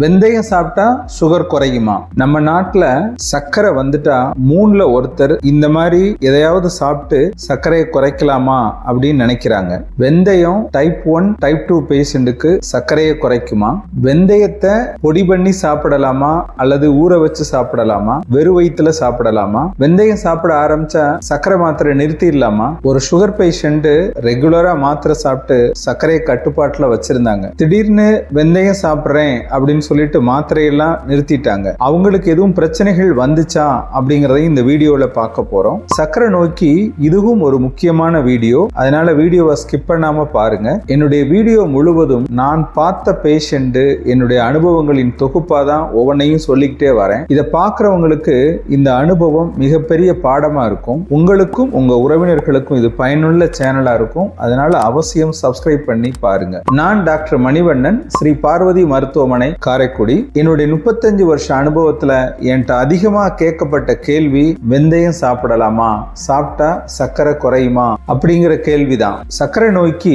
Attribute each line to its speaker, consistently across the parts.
Speaker 1: வெந்தயம் சாப்பிட்டா சுகர் குறையுமா? நம்ம நாட்டுல சர்க்கரை வந்துட்டா 3ல் ஒருத்தர் இந்த மாதிரி எதையாவது சாப்பிட்டு சர்க்கரையை குறைக்கலாமா அப்படின்னு நினைக்கிறாங்க. வெந்தயம் டைப் 1 டைப் 2 பேஷண்ட்டுக்கு சர்க்கரையை குறைக்குமா? வெந்தயத்தை பொடி பண்ணி சாப்பிடலாமா அல்லது ஊற வச்சு சாப்பிடலாமா? வெறும் வயிற்றுல சாப்பிடலாமா? வெந்தயம் சாப்பிட ஆரம்பிச்சா சர்க்கரை மாத்திரை நிறுத்திடலாமா? ஒரு சுகர் பேஷண்ட் ரெகுலரா மாத்திரை சாப்பிட்டு சர்க்கரையை கட்டுப்பாட்டுல வச்சிருந்தாங்க. திடீர்னு வெந்தயம் சாப்பிட்றேன் அப்படின்னு சொல்லிட்டு மாத்திரையெல்லாம் நிறுத்திட்டாங்க. அவங்களுக்கு எதுவும் பிரச்சனைகள் வந்துச்சா அப்படிங்கறதையும் இந்த வீடியோல பார்க்க போறோம். சர்க்கரை நோய்க்கு இதுவும் ஒரு முக்கியமான வீடியோ, அதனால வீடியோவை ஸ்கிப் பண்ணாம பாருங்க. என்னுடைய வீடியோ முழுவதும் நான் பார்த்த பேஷண்ட் என்னுடைய அனுபவங்களின் தொகுப்பா தான் ஒவ்வொன்றையும் சொல்லிக்கிட்டே வரேன். இதை பார்க்கறவங்களுக்கு இந்த அனுபவம் மிகப்பெரிய பாடமா இருக்கும். உங்களுக்கும் உங்க உறவினர்களுக்கும் இது பயனுள்ள சேனலா இருக்கும். அதனால அவசியம் சப்ஸ்கிரைப் பண்ணி பாருங்க. நான் டாக்டர் மணிவண்ணன், ஸ்ரீ பார்வதி மருத்துவமனை, காரைக்குடி. என்னுடைய 35 வருஷ அனுபவத்துல என்கிட்ட அதிகமா கேட்கப்பட்ட கேள்வி வெந்தயம் சாப்பிடலாமா, சாப்பிட்டா சர்க்கரை குறையுமா அப்படிங்கிற கேள்விதான். சர்க்கரை நோய்க்கு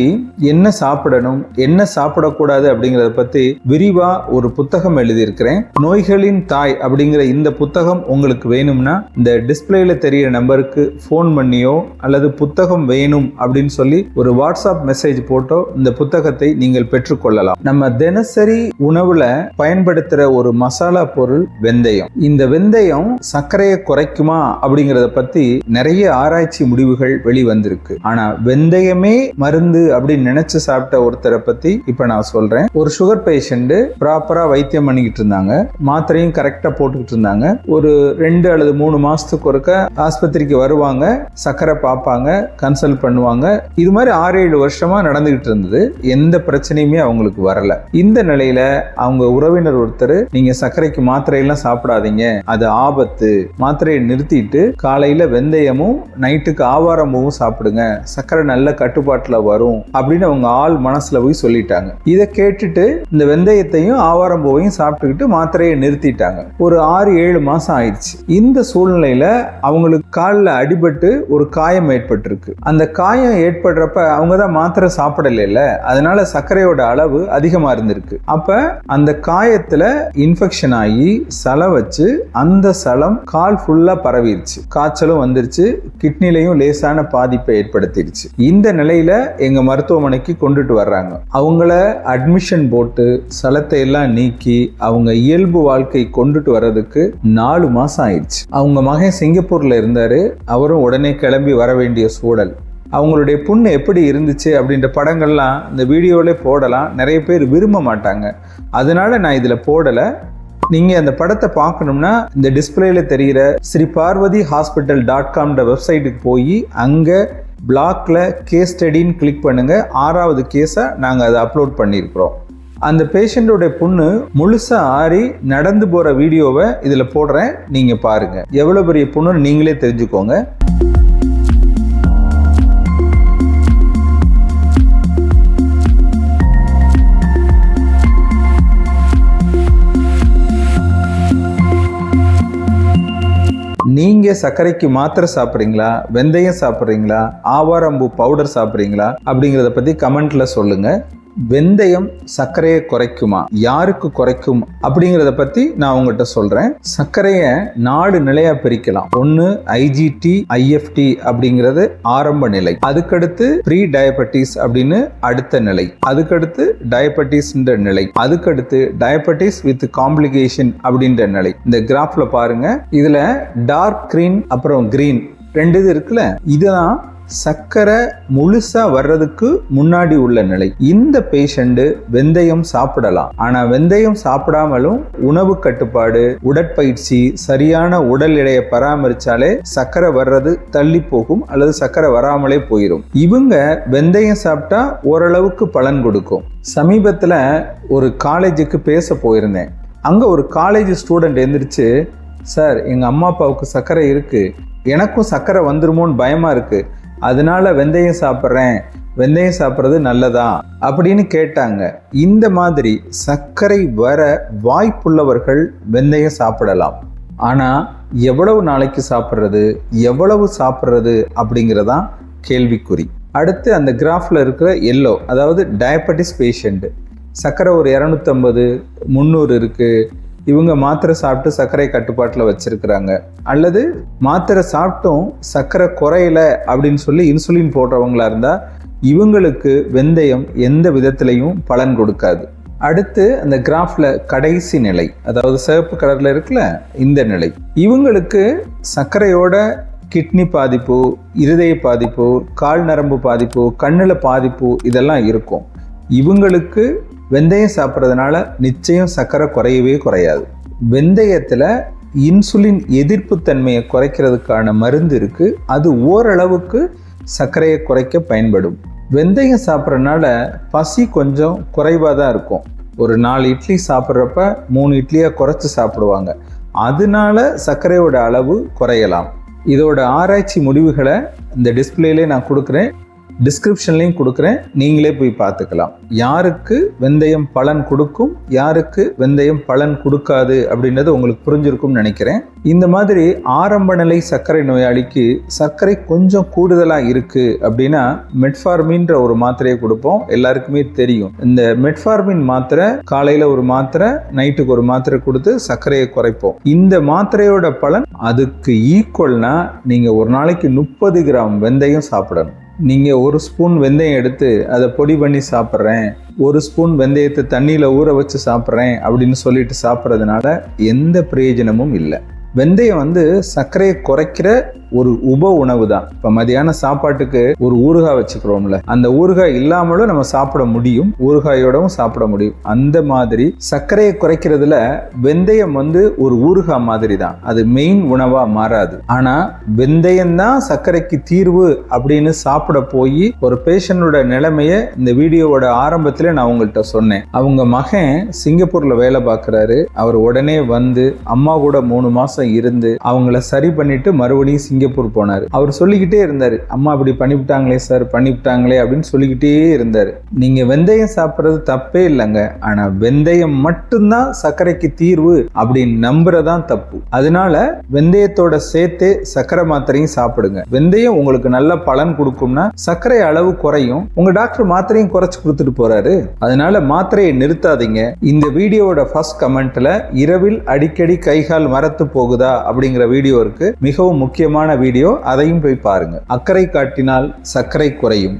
Speaker 1: என்ன சாப்பிடணும், என்ன சாப்பிடக்கூடாது அப்படிங்கறத பத்தி விரிவா ஒரு புத்தகம் எழுதியிருக்கிறேன். நோய்களின் தாய் அப்படிங்கிற இந்த புத்தகம் உங்களுக்கு வேணும்னா இந்த டிஸ்பிளேல தெரியற நம்பருக்கு போன் பண்ணியோ அல்லது புத்தகம் வேணும் அப்படின்னு சொல்லி ஒரு வாட்ஸ்அப் மெசேஜ் போட்டோ இந்த புத்தகத்தை நீங்கள் பெற்றுக்கொள்ளலாம். நம்ம தினசரி உணவுல பயன்படுத்துற ஒரு மசாலா பொருள் வெந்தயம். இந்த வெந்தயம் சர்க்கரையை குறைக்குமா அப்படிங்கறத பத்தி நிறைய ஆராய்ச்சி முடிவுகள் வெளிவந்திருக்கு. ஆனா வெந்தயமே மருந்து அப்படின்னு நினைச்சு சாப்பிட்ட ஒருத்தரை பத்தி இப்ப நான் சொல்றேன். ஒரு சுகர் பேஷண்ட் ப்ராப்பரா வைத்தியம் பண்ணிக்கிட்டு இருந்தாங்க, மாத்திரையும் கரெக்டா போட்டுக்கிட்டு இருந்தாங்க. ஒரு 2 அல்லது 3 மாசத்துக்கு ஒருக்க ஆஸ்பத்திரிக்கு வருவாங்க, சர்க்கரை பார்ப்பாங்க, கன்சல்ட் பண்ணுவாங்க. இது மாதிரி 6-7 வருஷமா நடந்துகிட்டு இருந்தது. எந்த பிரச்சனையுமே அவங்களுக்கு வரல. இந்த நிலையில அவங்க உறவினர் ஒருத்தர், நீங்க சர்க்கரைக்கு மாத்திரையெல்லாம் சாப்பிடாதீங்க, அது ஆபத்து, மாத்திரையை நிறுத்திட்டு காலையில வெந்தயமும் நைட்டுக்கு ஆவாரம்பூவும் சாப்பிடுங்க, சர்க்கரை நல்ல கட்டுப்பாட்டுல வரும் அப்படின்னு அவங்க ஆள் மனசுல போய் சொல்லிட்டாங்க. இதை கேட்டுட்டு இந்த வெந்தயத்தையும் ஆவாரம்பூவையும் சாப்பிட்டுக்கிட்டு மாத்திரையை நிறுத்திட்டாங்க. ஒரு 6-7 மாசம் ஆயிடுச்சு. இந்த சூழ்நிலையில அவங்களுக்கு காலில் அடிபட்டு ஒரு காயம் ஏற்பட்டிருக்கு. அந்த காயம் ஏற்படுறப்ப அவங்க தான் மாத்திரை சாப்பிடல, அதனால சர்க்கரையோட அளவு அதிகமா இருந்திருக்கு. அப்ப அந்த காயத்துல இன்ஃபெக்ஷன் ஆகி சலம் வச்சு அந்த சலம் கால் ஃபுல்லா பரவிடுச்சு. காய்ச்சலும் வந்துருச்சு, கிட்னிலையும் லேசான பாதிப்பை ஏற்படுத்திடுச்சு. இந்த நிலையில எங்க மருத்துவமனைக்கு கொண்டுட்டு வர்றாங்க. அவங்கள அட்மிஷன் போட்டு சலத்தை எல்லாம் நீக்கி அவங்க இயல்பு வாழ்க்கை கொண்டுட்டு வர்றதுக்கு 4 மாசம் ஆயிடுச்சு. அவங்க மகன் சிங்கப்பூர்ல இருந்தாரு, அவரும் உடனே கிளம்பி வர வேண்டிய சூழல். அவங்களுடைய புண்ணு எப்படி இருந்துச்சு அப்படின்ற படங்கள்லாம் இந்த வீடியோவிலே போடலாம், நிறைய பேர் விரும்ப மாட்டாங்க, அதனால நான் இதில் போடலை. நீங்கள் அந்த படத்தை பார்க்கணும்னா இந்த டிஸ்பிளேல தெரிகிற ஸ்ரீ பார்வதி ஹாஸ்பிட்டல்.com வெப்சைட்டுக்கு போய் அங்கே பிளாக்ல கேஸ் ஸ்டடின்னு கிளிக் பண்ணுங்க. 6வது கேஸை நாங்கள் அதை அப்லோட் பண்ணியிருக்கிறோம். அந்த பேஷண்டோட புண்ணு முழுசா ஆறி நடந்து போகிற வீடியோவை இதில் போடுறேன், நீங்கள் பாருங்கள். எவ்வளோ பெரிய புண்ணுன்னு நீங்களே தெரிஞ்சுக்கோங்க. நீங்க சர்க்கரைக்கு மாத்திரை சாப்பிட்றீங்களா, வெந்தயம் சாப்பிட்றீங்களா, ஆவாரம்பூ பவுடர் சாப்பிட்றீங்களா அப்படிங்கிறத பத்தி கமெண்ட்ல சொல்லுங்க. வெந்தயம் சர்க்கரையை குறைக்குமா, யாருக்கு குறைக்கும் அப்படிங்கிறத பத்தி நான் உங்ககிட்ட சொல்றேன். சர்க்கரையை 4 நிலையா பிரிக்கலாம். ஒன்னு IGT IFT அப்படிங்கிறது ஆரம்ப நிலை, அதுக்கடுத்து ப்ரீ டயபெட்டிஸ் அப்படின்னு அடுத்த நிலை, அதுக்கடுத்து டயபெட்டிஸ் நிலை, அதுக்கடுத்து டயபெட்டிஸ் வித் காம்ப்ளிகேஷன் அப்படின்ற நிலை. இந்த கிராஃப்ல பாருங்க, இதுல டார்க் கிரீன் அப்புறம் கிரீன் 2 இது இருக்குல்ல, இதுதான் சர்க்கரை முழுசா வர்றதுக்கு முன்னாடி உள்ள நிலை. இந்த பேஷண்ட் வெந்தயம் சாப்பிடலாம், ஆனா வெந்தயம் சாப்பிடாமலும் உணவு கட்டுப்பாடு, உடற்பயிற்சி, சரியான உடல் எடையை பராமரிச்சாலே சர்க்கரை வர்றது தள்ளி போகும் அல்லது சர்க்கரை வராமலே போயிடும். இவங்க வெந்தயம் சாப்பிட்டா ஓரளவுக்கு பலன் கொடுக்கும். சமீபத்துல ஒரு காலேஜுக்கு பேச போயிருந்தேன். அங்க ஒரு காலேஜ் ஸ்டூடெண்ட் எந்திரிச்சு, சார் எங்க அம்மா அப்பாவுக்கு சர்க்கரை இருக்கு, எனக்கும் சர்க்கரை வந்துருமோன்னு பயமா இருக்கு, அதனால வெந்தயம் சாப்பிட்றேன், வெந்தயம் சாப்பிட்றது நல்லதா அப்படின்னு கேட்டாங்க. இந்த மாதிரி சர்க்கரை வர வாய்ப்புள்ளவர்கள் வெந்தயம் சாப்பிடலாம். ஆனால் எவ்வளவு நாளைக்கு சாப்பிட்றது, எவ்வளவு சாப்பிட்றது அப்படிங்கிறதான் கேள்விக்குறி. அடுத்து அந்த கிராஃபில் இருக்கிற எல்லோ, அதாவது டயபெட்டிஸ் பேஷண்ட். சர்க்கரை ஒரு 250 300 இருக்கு, இவங்க மாத்திரை சாப்பிட்டு சர்க்கரை கட்டுப்பாட்டில் வச்சிருக்கிறாங்க, அல்லது மாத்திரை சாப்பிட்டும் சர்க்கரை குறையல அப்படின்னு சொல்லி இன்சுலின் போடுறவங்களா இருந்தால் இவங்களுக்கு வெந்தயம் எந்த விதத்திலையும் பலன் கொடுக்காது. அடுத்து அந்த கிராஃப்ல கடைசி நிலை, அதாவது சிவப்பு கலர்ல இருக்குல்ல இந்த நிலை, இவங்களுக்கு சர்க்கரையோட கிட்னி பாதிப்பு, இருதய பாதிப்பு, கால் நரம்பு பாதிப்பு, கண்ணில் பாதிப்பு இதெல்லாம் இருக்கும். இவங்களுக்கு வெந்தயம் சாப்பிட்றதுனால நிச்சயம் சர்க்கரை குறையவே குறையாது. வெந்தயத்தில் இன்சுலின் எதிர்ப்பு தன்மையை குறைக்கிறதுக்கான மருந்து இருக்கு, அது ஓரளவுக்கு சர்க்கரையை குறைக்க பயன்படும். வெந்தயம் சாப்பிட்றதுனால பசி கொஞ்சம் குறைவாக தான் இருக்கும். ஒரு 4 இட்லி சாப்பிட்றப்ப 3 இட்லியாக குறைச்சி சாப்பிடுவாங்க, அதனால சர்க்கரையோட அளவு குறையலாம். இதோட ஆராய்ச்சி முடிவுகளை இந்த டிஸ்பிளேலே நான் கொடுக்குறேன், டிஸ்கிரிப்ஷன்லையும் கொடுக்குறேன், நீங்களே போய் பார்த்துக்கலாம். யாருக்கு வெந்தயம் பலன் கொடுக்கும், யாருக்கு வெந்தயம் பலன் கொடுக்காது அப்படின்றது உங்களுக்கு புரிஞ்சிருக்கும்னு நினைக்கிறேன். இந்த மாதிரி ஆரம்ப நிலை சர்க்கரை நோயாளிக்கு சர்க்கரை கொஞ்சம் கூடுதலாக இருக்குது அப்படின்னா மெட்ஃபார்மின்ற ஒரு மாத்திரையை கொடுப்போம். எல்லாருக்குமே தெரியும், இந்த மெட்ஃபார்மின் மாத்திரை காலையில் ஒரு மாத்திரை, நைட்டுக்கு ஒரு மாத்திரை கொடுத்து சர்க்கரையை குறைப்போம். இந்த மாத்திரையோட பலன் அதுக்கு ஈக்குவல்னா நீங்கள் ஒரு நாளைக்கு 30 கிராம் வெந்தயம் சாப்பிடணும். நீங்கள் 1 ஸ்பூன் வெந்தயம் எடுத்து அதை பொடி பண்ணி சாப்பிட்றேன், 1 ஸ்பூன் வெந்தயத்தை தண்ணியில் ஊற வச்சு சாப்பிட்றேன் அப்படின்னு சொல்லிட்டு சாப்பிட்றதுனால எந்த பிரயோஜனமும் இல்லை. வெந்தயம் சர்க்கரையை குறைக்கிற ஒரு உப உணவு தான். இப்போ மதியான சாப்பாட்டுக்கு ஒரு ஊறுகாய் வச்சுக்கிறோம்ல, அந்த ஊறுகாய் இல்லாமலும் நம்ம சாப்பிட முடியும், ஊறுகாயோடவும் சாப்பிட முடியும். அந்த மாதிரி சர்க்கரையை குறைக்கிறதுல வெந்தயம் ஒரு ஊறுகாய் மாதிரி தான், அது மெயின் உணவா மாறாது. ஆனா வெந்தயம் தான் சர்க்கரைக்கு தீர்வு அப்படின்னு சாப்பிட போய் ஒரு பேஷண்டோட நிலைமைய இந்த வீடியோவோட ஆரம்பத்துல நான் உங்கள்கிட்ட சொன்னேன். அவங்க மகன் சிங்கப்பூர்ல வேலை பார்க்கிறாரு, அவர் உடனே அம்மா கூட 3 மாசம் இருந்து அவங்கள சரி பண்ணிட்டு மறுபடியும் சிங்கப்பூர் போனாரு. அவர் சொல்லிக்கிட்டே இருந்தாரு, அம்மா இப்படி பண்ணிவிட்டாங்களே சார், பண்ணிவிட்டாங்களே அப்படின்னு சொல்லிக்கிட்டே இருந்தாரு. நீங்க வெந்தயம் சாப்பிட்றது தப்பே இல்லைங்க, ஆனா வெந்தயம் மட்டும்தான் சர்க்கரைக்கு தீர்வு அப்படின்னு நம்புறதான் தப்பு. அதனால வெந்தயத்தோட சேர்த்து சர்க்கரை மாத்திரையும் சாப்பிடுங்க. வெந்தயம் உங்களுக்கு நல்ல பலன் கொடுக்கும்னா சர்க்கரை அளவு குறையும், உங்க டாக்டர் மாத்திரையும் குறைச்சு கொடுத்துட்டு போறாரு. அதனால மாத்திரையை நிறுத்தாதீங்க. இந்த வீடியோவோட ஃபர்ஸ்ட் கமெண்ட்ல இரவில் அடிக்கடி கைகால் மரத்து போகுதா அப்படிங்கிற வீடியோ இருக்கு, மிகவும் முக்கியமான வீடியோ, அதையும் போய் பாருங்க. அக்கறை காட்டினால் சர்க்கரை குறையும்.